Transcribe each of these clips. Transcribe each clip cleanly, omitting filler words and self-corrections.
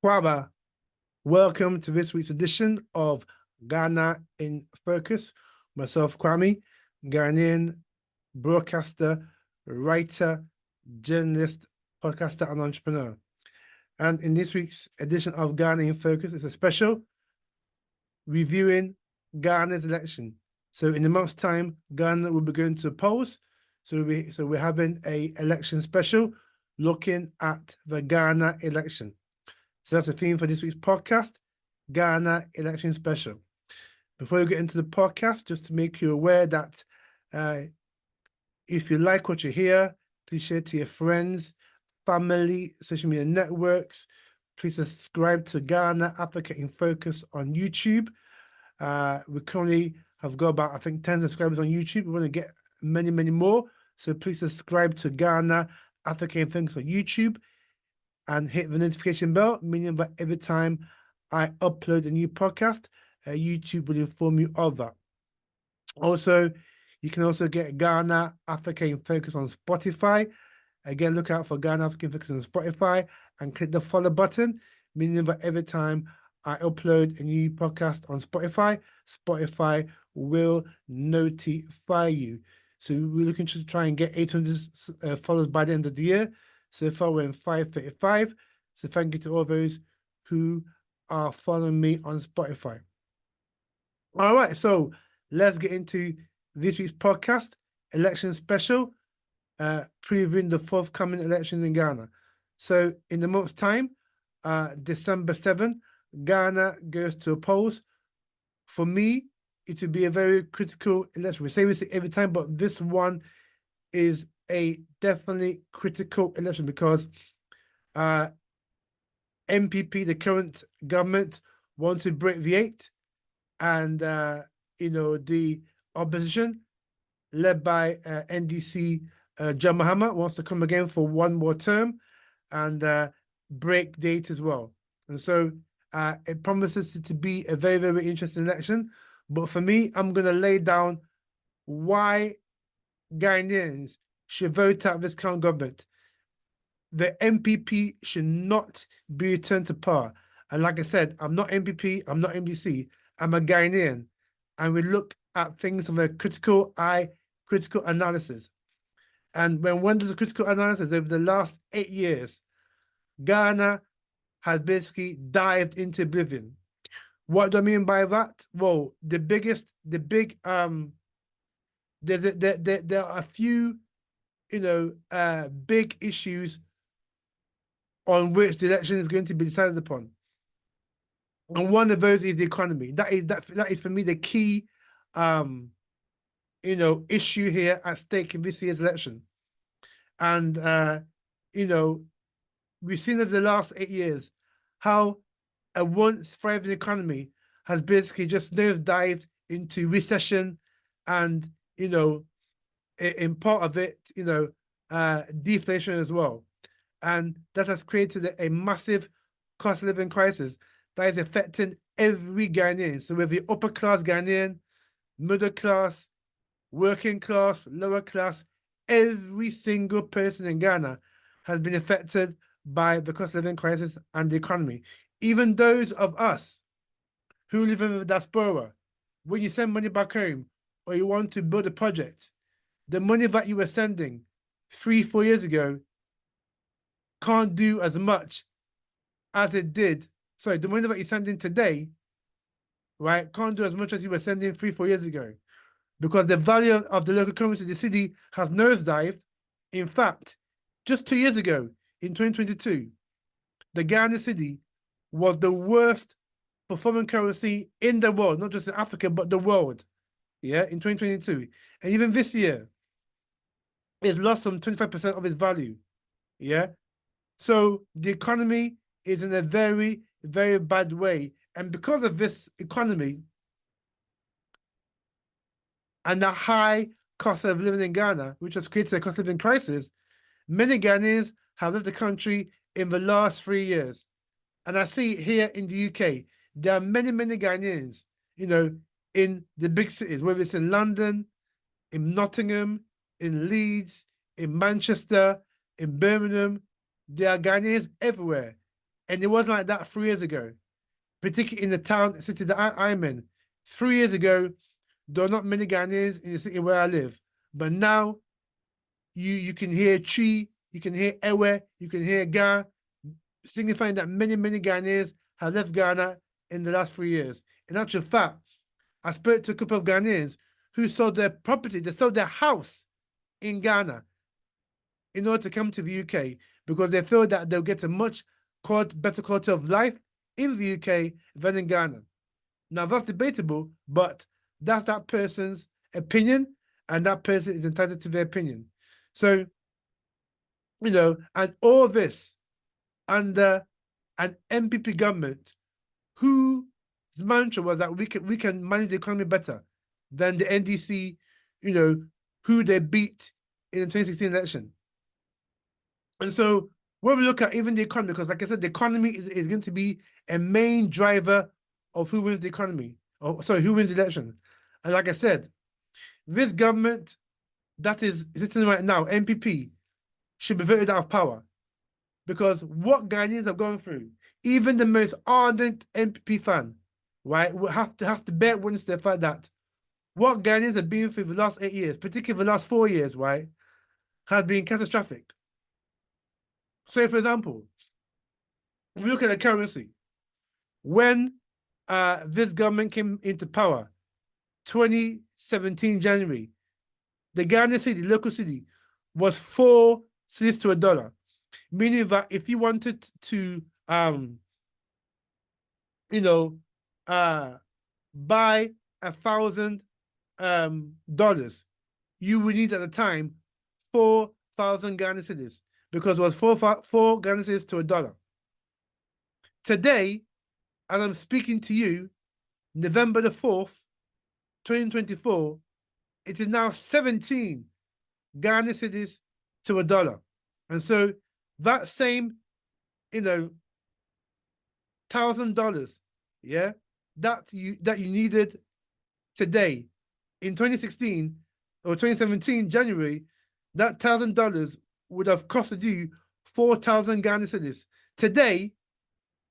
Kwaba, welcome to this week's edition of Ghana in Focus. Myself, Kwame, Ghanaian broadcaster, writer, journalist, podcaster, and entrepreneur. And in this week's edition of Ghana in Focus, it's a special reviewing Ghana's election. So in a month's time, Ghana will be going to polls. So we're having a election special looking at the Ghana election. So that's the theme for this week's podcast, Ghana Election Special. Before we get into the podcast, just to make you aware that if you like what you hear, please share to your friends, family, social media networks. Please subscribe to Ghana Africa in Focus on YouTube. We currently have got about, I think, 10 subscribers on YouTube. We want to get many, many more. So please subscribe to Ghana Africa in Focus on YouTube and hit the notification bell, meaning that every time I upload a new podcast, YouTube will inform you of that. Also, you can also get Ghana Africa in Focus on Spotify. Again, look out for Ghana Africa in Focus on Spotify and click the follow button, meaning that every time I upload a new podcast on Spotify, Spotify will notify you. So we're looking to try and get 800 followers by the end of the year. So far, we're in 535. So thank you to all those who are following me on Spotify. All right, so let's get into this week's podcast, election special, previewing the forthcoming elections in Ghana. So in a month's time, December 7, Ghana goes to polls. For me, it will be a very critical election. We say this every time, but this one is a definitely critical election because MPP, the current government, wants to break the eight, and the opposition, led by NDC John Mahama, wants to come again for one more term and break the eight as well. And so it promises to be a very, very interesting election. But for me, I'm going to lay down why Ghanaians should vote out this current government. The MPP should not be returned to power. And like I said, I'm not MPP, I'm not MDC, I'm a Ghanaian. And we look at things from a critical eye, critical analysis. And when one does a critical analysis over the last 8 years, Ghana has basically dived into oblivion. What do I mean by that? Well, there are a few big issues on which the election is going to be decided upon. And one of those is the economy. That is for me the key issue here at stake in this year's election. And we've seen over the last 8 years how a once thriving economy has basically just nosedived into recession and in part of it, deflation as well. And that has created a massive cost of living crisis that is affecting every Ghanaian. So whether you're upper class Ghanaian, middle class, working class, lower class, every single person in Ghana has been affected by the cost of living crisis and the economy. Even those of us who live in the diaspora, when you send money back home or you want to build a project, the money that you were sending 3-4 years ago can't do as much as it did. Sorry, the money that you're sending today, right, can't do as much as you were sending 3-4 years ago because the value of the local currency, the cedi, has nosedived. In fact, just 2 years ago, in 2022, the Ghana cedi was the worst performing currency in the world, not just in Africa, but the world, in 2022. And even this year, it's lost some 25% of its value, So the economy is in a very, very bad way. And because of this economy and the high cost of living in Ghana, which has created a cost of living crisis, many Ghanaians have left the country in the last 3 years. And I see here in the UK, there are many, many Ghanaians, in the big cities, whether it's in London, in Nottingham, in Leeds, in Manchester, in Birmingham. There are Ghanaians everywhere. And it wasn't like that 3 years ago, particularly in the city that I'm in. 3 years ago, there are not many Ghanaians in the city where I live. But now you can hear Chi, you can hear Ewe, you can hear Ga, signifying that many, many Ghanaians have left Ghana in the last 3 years. In actual fact, I spoke to a couple of Ghanaians who sold their property, they sold their house in Ghana in order to come to the UK because they feel that they'll get a much better quality of life in the UK than in Ghana. Now, that's debatable, but that's that person's opinion, and that person is entitled to their opinion. So, and all this under an MPP government whose mantra was that we can manage the economy better than the NDC, who they beat in the 2016 election. And so when we look at even the economy, because like I said, the economy is going to be a main driver of who wins the economy, who wins the election. And like I said, this government that is sitting right now, MPP, should be voted out of power. Because what Ghanaians have gone through, even the most ardent MPP fan, right, will have to bear witness to the fact that what Ghanaians have been through the last 8 years, particularly the last 4 years, right, has been catastrophic. So, for example, we look at the currency. When this government came into power, 2017 January, the Ghana cedi, local cedi, was 4 cedis to $1, meaning that if you wanted to, buy $1,000, you would need at the time 4,000 Ghana cedis because it was four Ghana cedis to $1. Today, as I'm speaking to you, November the 4th, 2024, it is now 17 Ghana cedis to $1. And so that same, $1,000, yeah, that you needed today in 2016 or 2017 January, that $1,000 would have costed you 4,000 Ghana cedis. Today,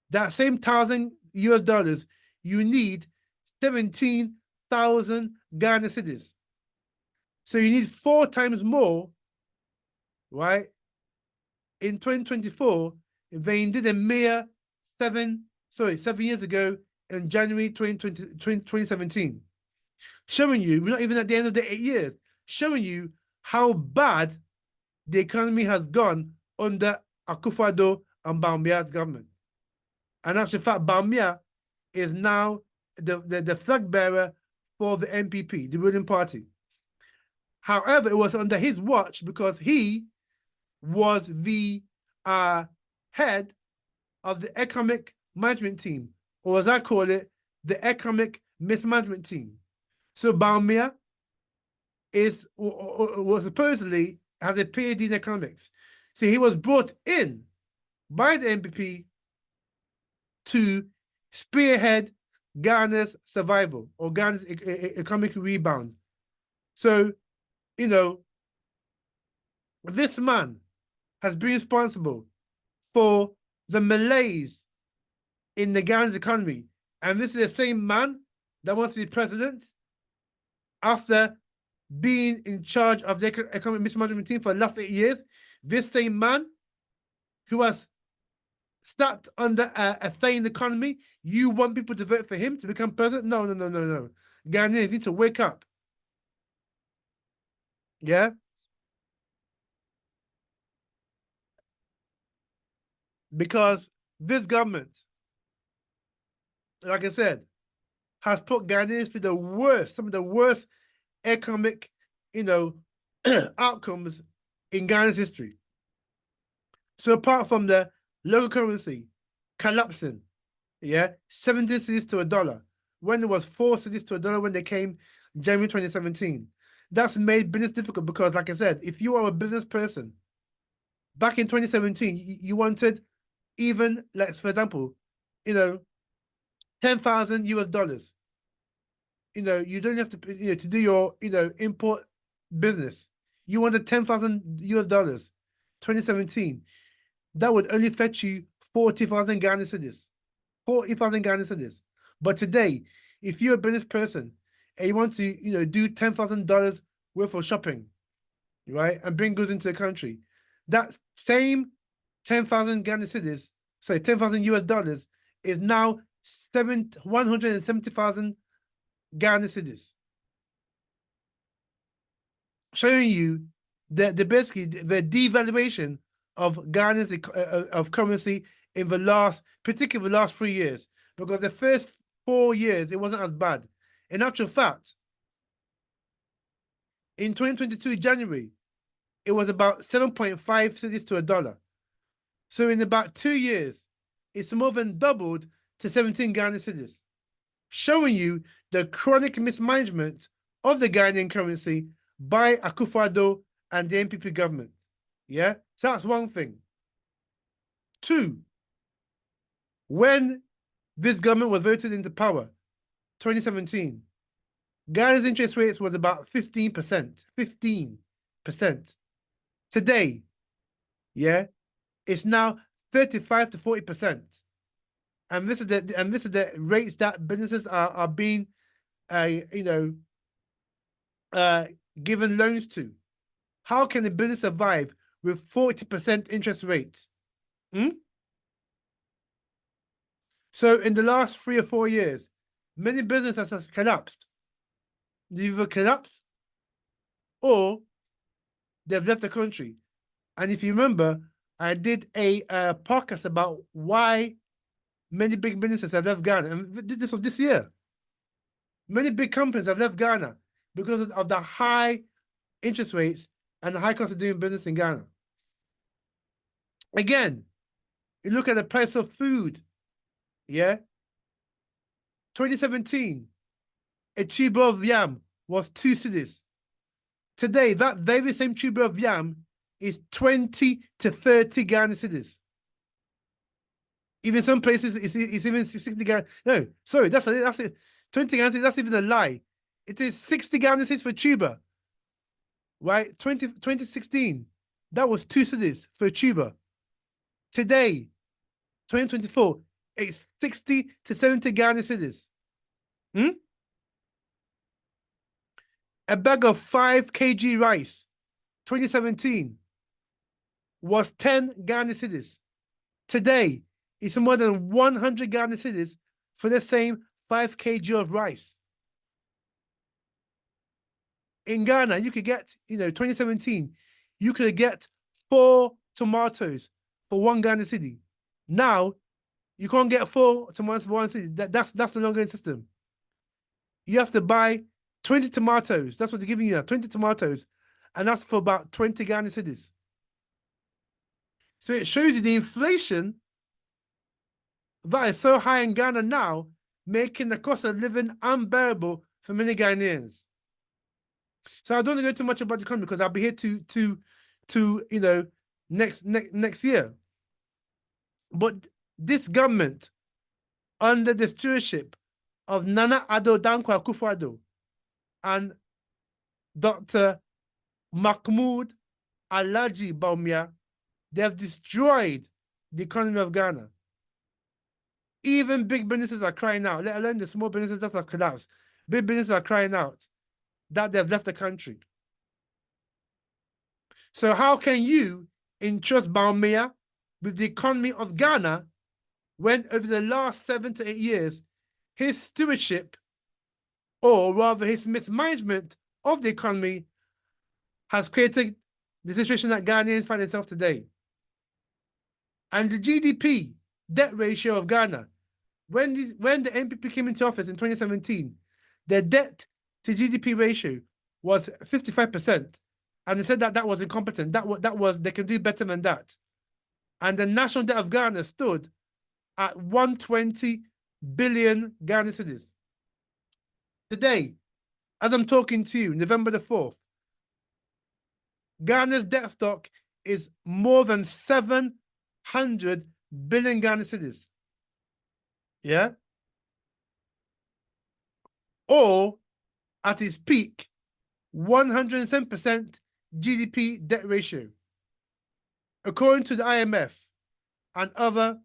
that same $1,000, you need 17,000 Ghana cedis. So you need 4 times more, right, in 2024 than you did a mere 7 years ago in January 2017. Showing you, we're not even at the end of the 8 years, showing you how bad the economy has gone under Akufo-Addo and Baumbia's government. And actually, in fact, Baumia is now the flag bearer for the MPP, the ruling party. However, it was under his watch because he was the head of the economic management team, or as I call it, the economic mismanagement team. So Baumia was supposedly has a PhD in economics. So he was brought in by the MPP to spearhead Ghana's survival or Ghana's economic rebound. So, this man has been responsible for the malaise in the Ghana's economy. And this is the same man that wants to be president after being in charge of the economic mismanagement team for the last 8 years. This same man who has stuck under a failing economy, you want people to vote for him to become president? No. Ghanaians need to wake up. Yeah? Because this government, like I said, has put Ghanaians through some of the worst economic, outcomes in Ghana's history. So apart from the local currency collapsing, 70 cedis to $1, when it was 4 cedis to $1 when they came January 2017. That's made business difficult because, like I said, if you are a business person, back in 2017, you wanted even, like, for example, $10,000. You don't have to, to do your, import business. You wanted $10,000, 2017. That would only fetch you 40,000 Ghanaian cedis. 40,000 Ghanaian cedis. But today, if you're a business person and you want to, do $10,000 worth of shopping, right, and bring goods into the country, that same 10,000 Ghanaian cedis, sorry, 10,000 US dollars is now 170,000 Ghanaian cedis. Showing you that basically the devaluation of Ghana's of currency in particularly the last 3 years, because the first 4 years it wasn't as bad. In actual fact, in 2022 January, it was about 7.5 cedis to a dollar. So in about 2 years, it's more than doubled to 17 Ghanaian cedis, showing you the chronic mismanagement of the Ghanaian currency by Akufo-Addo and the NPP government. Yeah, so that's one thing. 2, when this government was voted into power, 2017, Ghana's interest rates was about 15%. 15%. Today, yeah, it's now 35 to 40%. And this is the rates that businesses are being given loans to. How can a business survive with 40% interest rates? So in the last 3 or 4 years, many businesses have collapsed. They've either collapsed or they've left the country. And if you remember, I did a podcast about why many big businesses have left Ghana. And this was this year. Many big companies have left Ghana because of the high interest rates and the high cost of doing business in Ghana. Again, you look at the price of food. Yeah. 2017, a tuber of yam was 2 cedis. Today, that very same tuber of yam is 20 to 30 Ghana cedis. Even some places, it's even 60 Ghana. No, sorry, that's it. 20 Ghana cedis, that's even a lie. It is 60 Ghana cedis for tuber. Right? 2016, that was 2 cedis for a tuber. Today, 2024, it's 60 to 70 Ghana cedis. A bag of 5 kg rice, 2017, was 10 Ghana cedis. Today, it's more than 100 Ghana cedis for the same 5 kg of rice. In Ghana, you could get, 2017, you could get 4 tomatoes for 1 Ghana cedi. Now, you can't get 4 tomatoes for 1 cedi. That's the long-going system. You have to buy 20 tomatoes. That's what they're giving you now, 20 tomatoes. And that's for about 20 Ghana cedis. So it shows you the inflation that is so high in Ghana now, making the cost of living unbearable for many Ghanaians. So I don't want to go too much about the economy because I'll be here to next year. But this government, under the stewardship of Nana Addo Dankwa Akufo-Addo and Dr. Mahmoud Alhaji Bawumia, they have destroyed the economy of Ghana. Even big businesses are crying out, let alone the small businesses that have collapsed. Big businesses are crying out that they've left the country. So how can you entrust Bawumia with the economy of Ghana when over the last 7 to 8 years, his stewardship, or rather his mismanagement of the economy, has created the situation that Ghanaians find themselves today? And the GDP debt ratio of Ghana, when the NPP came into office in 2017, their debt to GDP ratio was 55%. And they said that was incompetent. That was they can do better than that. And the national debt of Ghana stood at 120 billion Ghana cedis. Today, as I'm talking to you, November the 4th, Ghana's debt stock is more than 700 billion Ghana cedis. Yeah? Or, at its peak, 107% GDP debt ratio. According to the IMF and other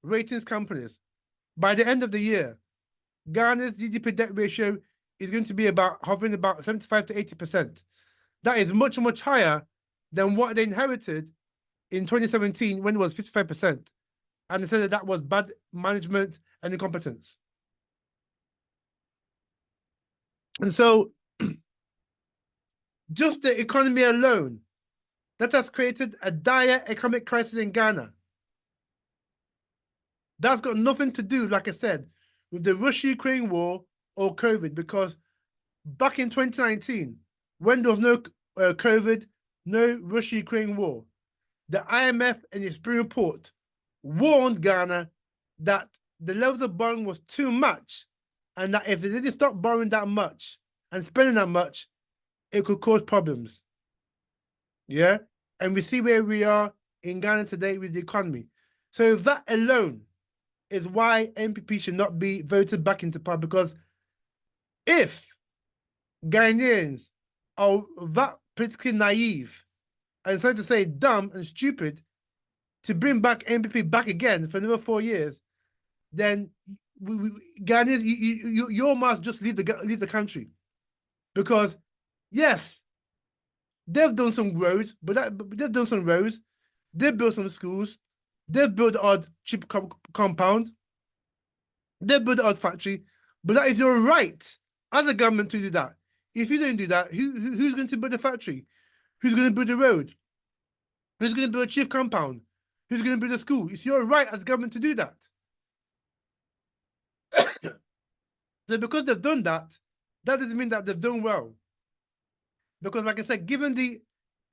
ratings companies. By the end of the year, Ghana's GDP debt ratio is going to be hovering about 75 to 80%. That is much, much higher than what they inherited in 2017 when it was 55%. And they said that was bad management and incompetence. And so, just the economy alone, that has created a dire economic crisis in Ghana. That's got nothing to do, like I said, with the Russia-Ukraine war or COVID, because back in 2019, when there was no COVID, no Russia-Ukraine war, the IMF in its spring report warned Ghana that the levels of borrowing was too much, and that if they didn't stop borrowing that much and spending that much, it could cause problems. Yeah? And we see where we are in Ghana today with the economy. So that alone is why MPP should not be voted back into power, because if Ghanaians are that politically naive and so to say dumb and stupid to bring back MPP back again for another 4 years, then Ghanaians, you must just leave the country, because yes, they've done some roads, but they've done some roads, they've built some schools, they've built the odd cheap compound, they've built the odd factory, but that is your right as a government to do that. If you don't do that, who's going to build the factory? Who's going to build the road? Who's going to build a chief compound? Who's going to build a school? It's your right as a government to do that. So because they've done that, that doesn't mean that they've done well. Because like I said, given the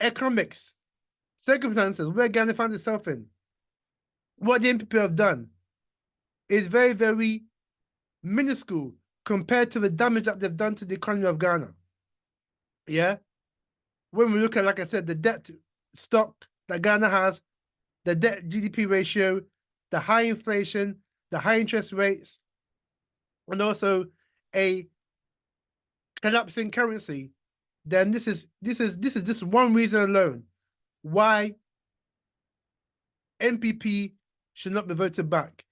economics, circumstances where Ghana finds itself in, what the MPP have done is very, very minuscule compared to the damage that they've done to the economy of Ghana. Yeah? When we look at, like I said, the debt stock that Ghana has, the debt GDP ratio, the high inflation, the high interest rates, and also a collapsing currency, then this is just one reason alone why MPP should not be voted back.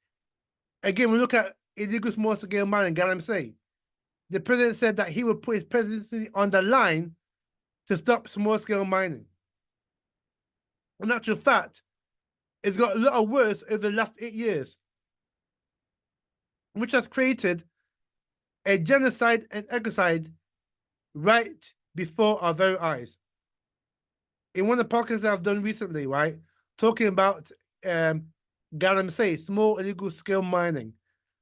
Again, we look at illegal small-scale mining, Galamsey. The president said that he would put his presidency on the line to stop small-scale mining. In actual fact, it's got a lot worse over the last 8 years, which has created a genocide and ecocide right before our very eyes. In one of the podcasts I've done recently, right, talking about Galamsey, small illegal scale mining,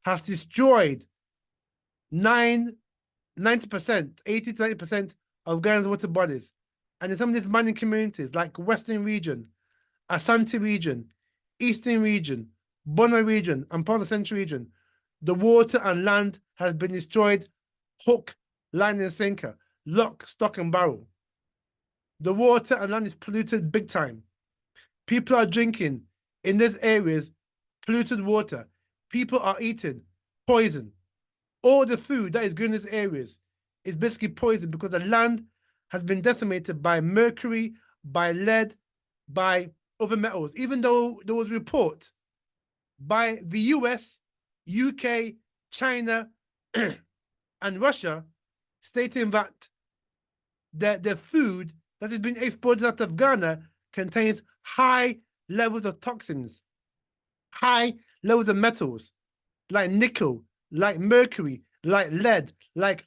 has destroyed 90%, 80 to 90% of Ghana's water bodies. And in some of these mining communities, like Western region, Asante region, Eastern region, Bono region, and part of the Central region, the water and land has been destroyed hook, line, and sinker, lock, stock, and barrel. The water and land is polluted big time. People are drinking in these areas polluted water. People are eating poison. All the food that is grown in these areas is basically poison because the land has been decimated by mercury, by lead, by other metals. Even though there was a report by the US, UK, China, and Russia stating that the food that is being exported out of Ghana contains high levels of toxins, high levels of metals, like nickel, like mercury, like lead, like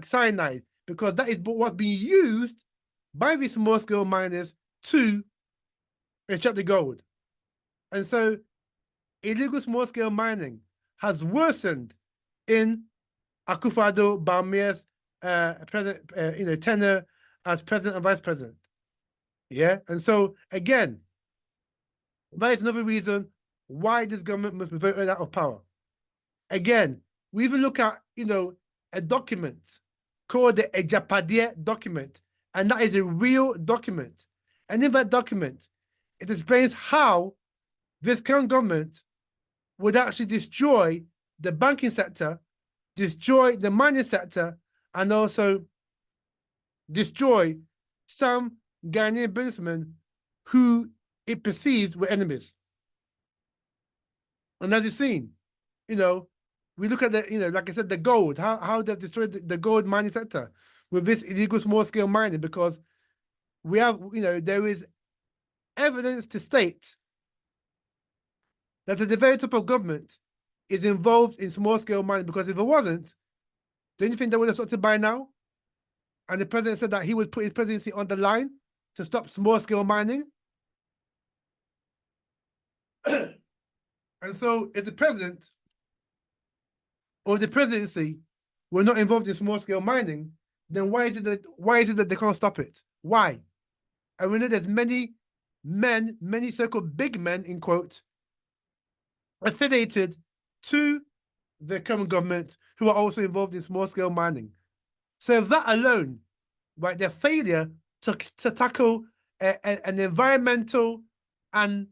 cyanide, because that is what's being used by these small-scale miners to extract the gold. And so illegal small-scale mining has worsened in Akufo-Addo Bawumia's tenure as president and vice president. Yeah, and so again, that is another reason why this government must be voted out of power. Again, we even look at a document called the Ejapade document, and that is a real document. And in that document, it explains how this current government would actually destroy the banking sector, destroy the mining sector, and also destroy some Ghanaian businessmen who it perceived were enemies. And as you've seen, you know, we look at the, like I said, the gold, how they've destroyed the gold mining sector with this illegal small scale mining, because we have, there is evidence to state that the very top of government is involved in small scale mining, because if it wasn't, don't you think they would have started by now? And the president said that he would put his presidency on the line to stop small scale mining. And so if the president or the presidency were not involved in small scale mining, then why is it that they can't stop it? Why? And we know there's many men, many so-called big men, in quotes, affiliated to the current government who are also involved in small scale mining. So that alone, right, their failure to tackle an environmental and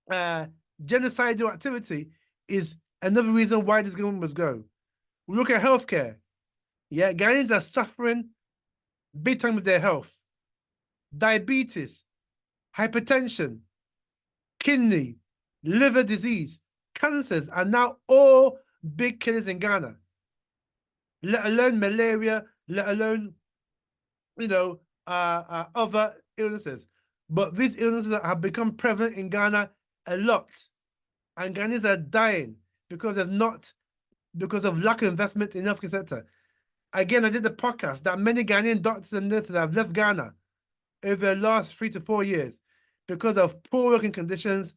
genocidal activity is another reason why this government must go. We look at healthcare. Yeah, Ghanaians are suffering big time with their health. Diabetes, hypertension, kidney, liver disease, cancers are now all big killers in Ghana. Let alone malaria, let alone, other illnesses. But these illnesses have become prevalent in Ghana a lot. And Ghanaians are dying because of lack of investment in the healthcare sector. Again, I did the podcast that many Ghanaian doctors and nurses have left Ghana over the last 3 to 4 years because of poor working conditions,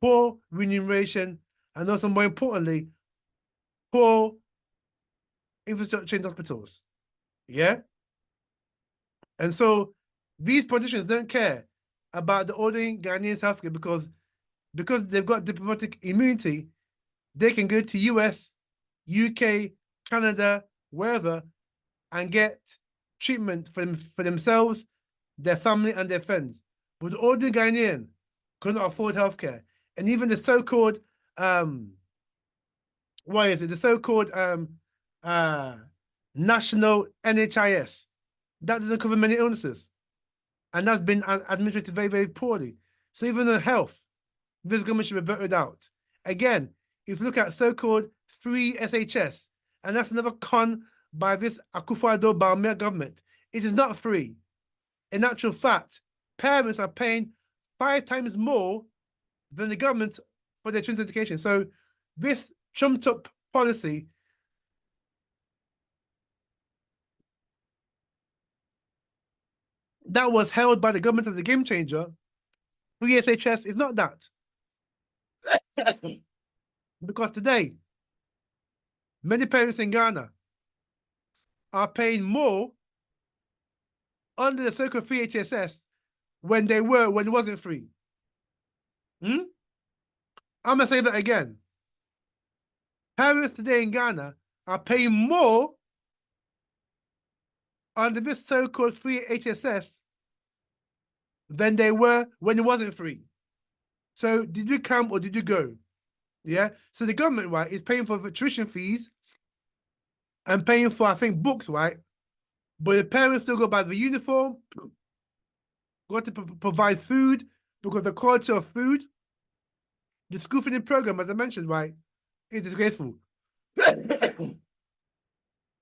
poor remuneration, and also, more importantly, poor infrastructure in hospitals. Yeah? And so these politicians don't care about the ordinary Ghanaians' healthcare because they've got diplomatic immunity. They can go to US, UK, Canada, wherever, and get treatment for themselves, their family, and their friends. But the ordinary Ghanaian couldn't afford healthcare. And even the so-called, the so-called national NHIS, that doesn't cover many illnesses. And that's been administered very, very poorly. So even in health, this government should be voted out. Again, if you look at so-called free SHS, and that's another con by this Akufo-Addo Bawumia government, it is not free. In actual fact, parents are paying 5 times more than the government for their children's education. So this trumped up policy that was held by the government as a game changer, free SHS, is not that. Because today, many parents in Ghana are paying more under the so-called free HSS when it wasn't free. I'm gonna say that again. Parents today in Ghana are paying more under this so-called free HSS than they were when it wasn't free. So did you come or did you go? Yeah. So the government, right, is paying for the tuition fees and paying for, I think, books, right? But the parents still go buy the uniform, got to provide food because the quality of food, the school feeding program, as I mentioned, right, is disgraceful.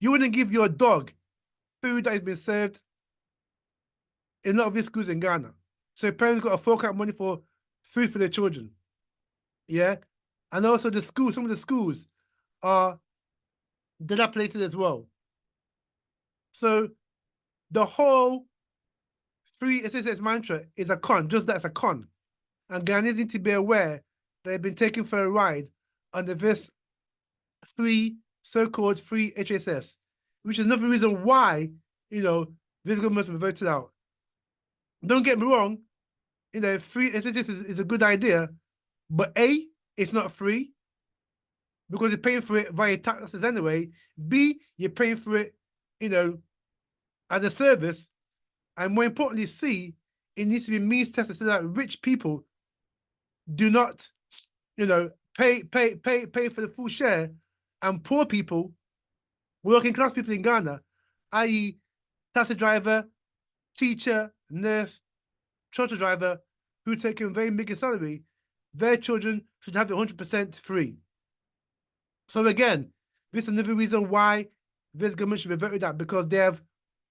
You wouldn't give your dog food that has been served in a lot of these schools in Ghana. So parents got to fork out money for food for their children. Yeah. And also some of the schools are dilapidated as well. So the whole free SSS mantra is a con, just that's a con. And Ghanaians need to be aware that they've been taken for a ride under this so-called free HSS, which is another reason why, this government must be voted out. Don't get me wrong, free HSS is a good idea, but A, it's not free because you're paying for it via taxes anyway. B, you're paying for it, as a service. And more importantly, C, it needs to be means tested so that rich people do not, pay for the full share, and poor people, working class people in Ghana, i.e. taxi driver, teacher, nurse, tractor driver, who take a very big salary, their children should have it 100% free. So again, this is another reason why this government should be voted out, because they have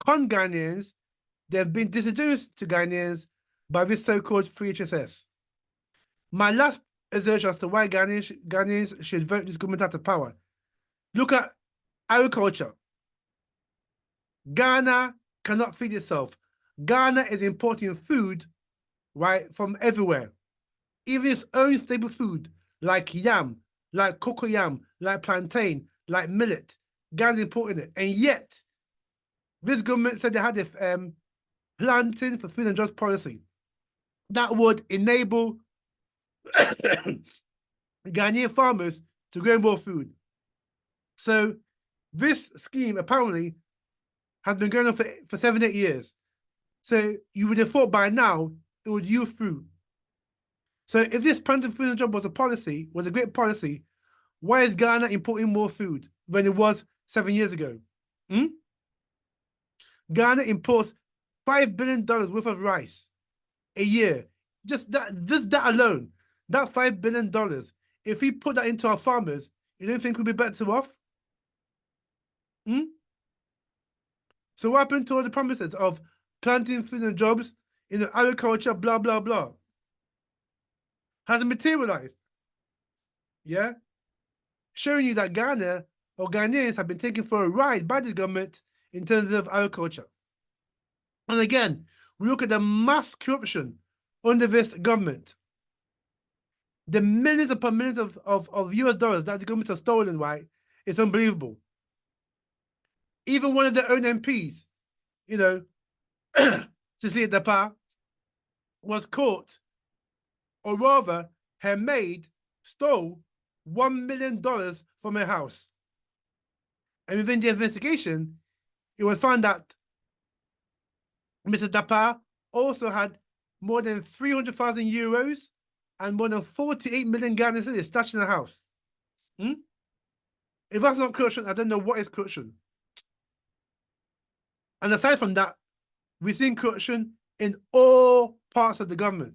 conned Ghanaians, they have been disingenuous to Ghanaians by this so-called free HSS. My last assertion as to why Ghanaians should vote this government out of power. Look at agriculture. Ghana cannot feed itself. Ghana is importing food, right, from everywhere. Even its own staple food, like yam, like cocoyam, like plantain, like millet. Ghana's importing it. And yet, this government said they had a planting for food and jobs policy that would enable Ghanaian farmers to grow more food. So this scheme apparently has been going on for 7-8 years. So you would have thought by now it would yield fruit. So if this planting food and job was a great policy, why is Ghana importing more food than it was 7 years ago? Ghana imports $5 billion worth of rice a year. Just that alone, that $5 billion, if we put that into our farmers, you don't think we'd be better off? So what happened to all the promises of planting food and jobs, agriculture, blah, blah, blah? Hasn't materialized. Yeah? Showing you that Ghana or Ghanaians have been taken for a ride by this government in terms of agriculture. And again, we look at the mass corruption under this government. The millions upon millions of US dollars that the government has stolen, right? It's unbelievable. Even one of their own MPs, Cecilia Dapa, was caught, or rather, her maid stole $1 million from her house. And within the investigation, it was found that Mr. Dapa also had more than 300,000 euros and more than 48 million Ghanaian cedis stashed in the house. If that's not corruption, I don't know what is corruption. And aside from that, we've seen corruption in all parts of the government.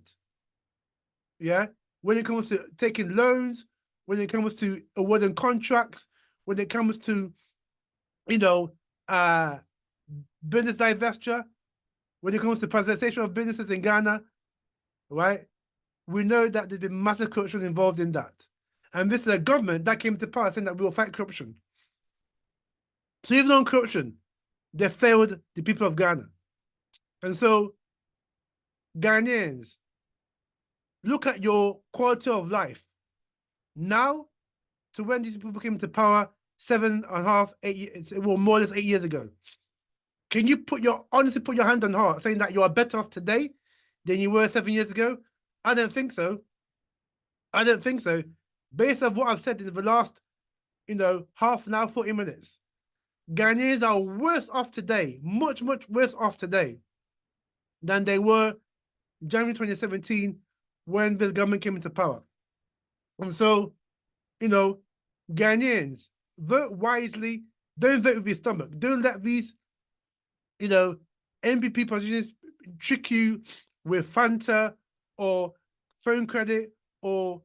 Yeah? When it comes to taking loans, when it comes to awarding contracts, when it comes to, business divestiture, when it comes to privatization of businesses in Ghana, right? We know that there's been massive corruption involved in that. And this is a government that came to power saying that we will fight corruption. So even on corruption, they failed the people of Ghana. And so, Ghanaians, look at your quality of life now to when these people came to power 7.5, 8 years, well, more or less 8 years ago. Can you honestly put your hand on heart saying that you are better off today than you were 7 years ago? I don't think so. I don't think so. Based on what I've said in the last, half an hour, 40 minutes, Ghanaians are worse off today, much, much worse off today than they were January 2017 when the government came into power. And so, Ghanaians, vote wisely. Don't vote with your stomach. Don't let these, MPP politicians trick you with Fanta or phone credit or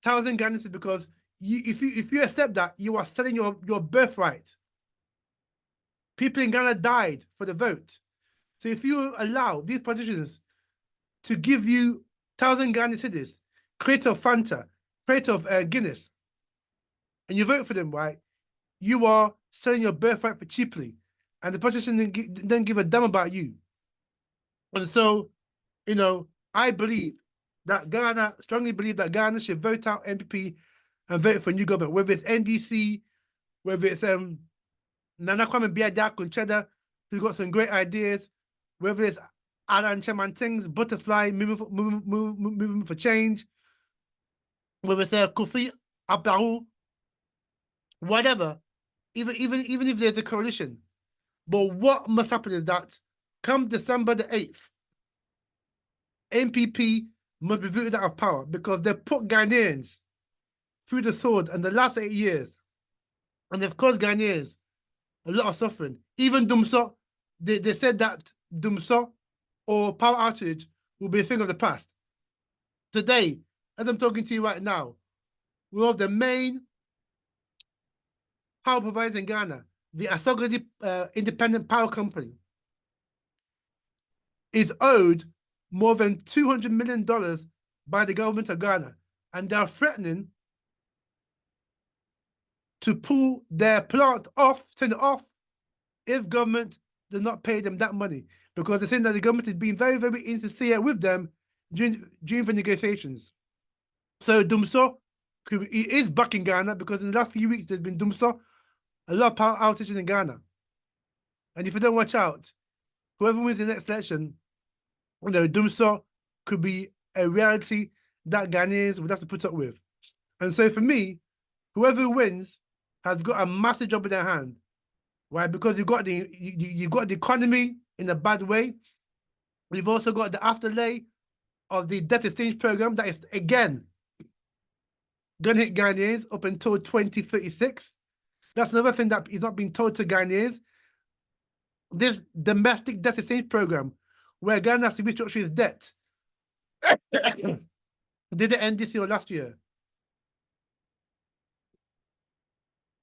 1,000 Ghanaians, because if you accept that, you are selling your birthright. People in Ghana died for the vote. So if you allow these politicians to give you 1,000 Ghanaian cedis, crate of Fanta, crate of Guinness, and you vote for them, right? You are selling your birthright for cheaply, and the politician don't give a damn about you. And so, I strongly believe that Ghana should vote out MPP and vote for a new government, whether it's NDC, whether it's Nana Kwame Biada, who's got some great ideas, whether it's Alan Chemanting's Butterfly movement for change, whether it's Kofi Abdul, whatever, even if there's a coalition. But what must happen is that come December the 8th, MPP must be voted out of power, because they put Ghanaians through the sword in the last 8 years. And they've caused Ghanaians a lot of suffering. Even Dumso, they said that Dumso or power outage will be a thing of the past. Today, as I'm talking to you right now, one of the main power providers in Ghana, the Asogadi Independent Power Company, is owed more than $200 million by the government of Ghana, and they're threatening to pull their plant off, send it off, if government does not pay them that money, because they're saying that the government is being very, very insincere with them during the negotiations. So Dumso is back in Ghana, because in the last few weeks there's been Dumso, a lot of power outages in Ghana. And if you don't watch out, whoever wins the next election, Dumso could be a reality that Ghanaians would have to put up with. And so for me, whoever wins has got a massive job in their hand. Why? Because you've got the economy in a bad way. We've also got the afterlay of the debt exchange program that is, again, going to hit Ghanaians up until 2036. That's another thing that is not being told to Ghanaians. This domestic debt exchange program, where Ghana has to restructure its debt, did it end this year or last year?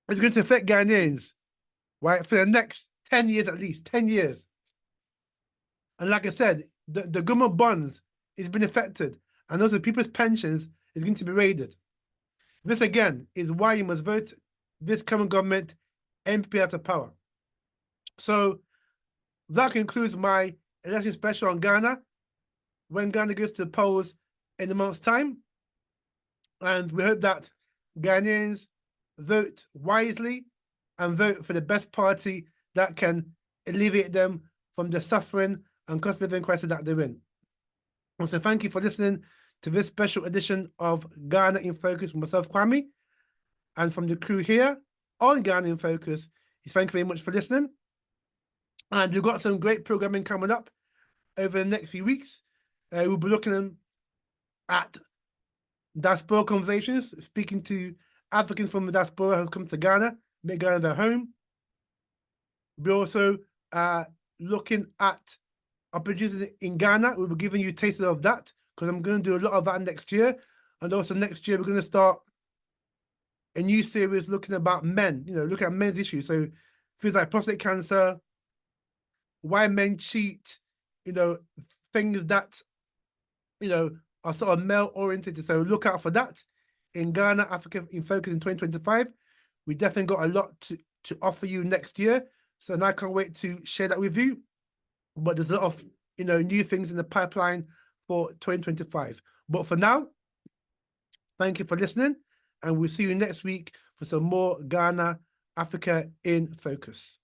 It's going to affect Ghanaians, right, for the next 10 years at least, 10 years. And like I said, the government bonds is being affected, and also people's pensions is going to be raided. This, again, is why you must vote this current government MPP out of power. So that concludes my election special on Ghana, when Ghana goes to the polls in a month's time. And we hope that Ghanaians vote wisely and vote for the best party that can alleviate them from the suffering and cost of living crisis that they're in. And so thank you for listening to this special edition of Ghana in Focus with myself, Kwame, and from the crew here on Ghana in Focus. Thank you very much for listening. And we've got some great programming coming up over the next few weeks. We'll be looking at diaspora conversations, speaking to Africans from the diaspora who come to Ghana, make Ghana their home. We're also looking at opportunities in Ghana. We'll be giving you a taste of that, because I'm going to do a lot of that next year. And also next year, we're going to start a new series looking about men, looking at men's issues. So things like prostate cancer, why men cheat, things that, are sort of male-oriented. So look out for that in Ghana, Africa in Focus in 2025. We definitely got a lot to offer you next year. So now I can't wait to share that with you. But there's a lot of, new things in the pipeline for 2025. But for now, thank you for listening. And we'll see you next week for some more Ghana, Africa in Focus.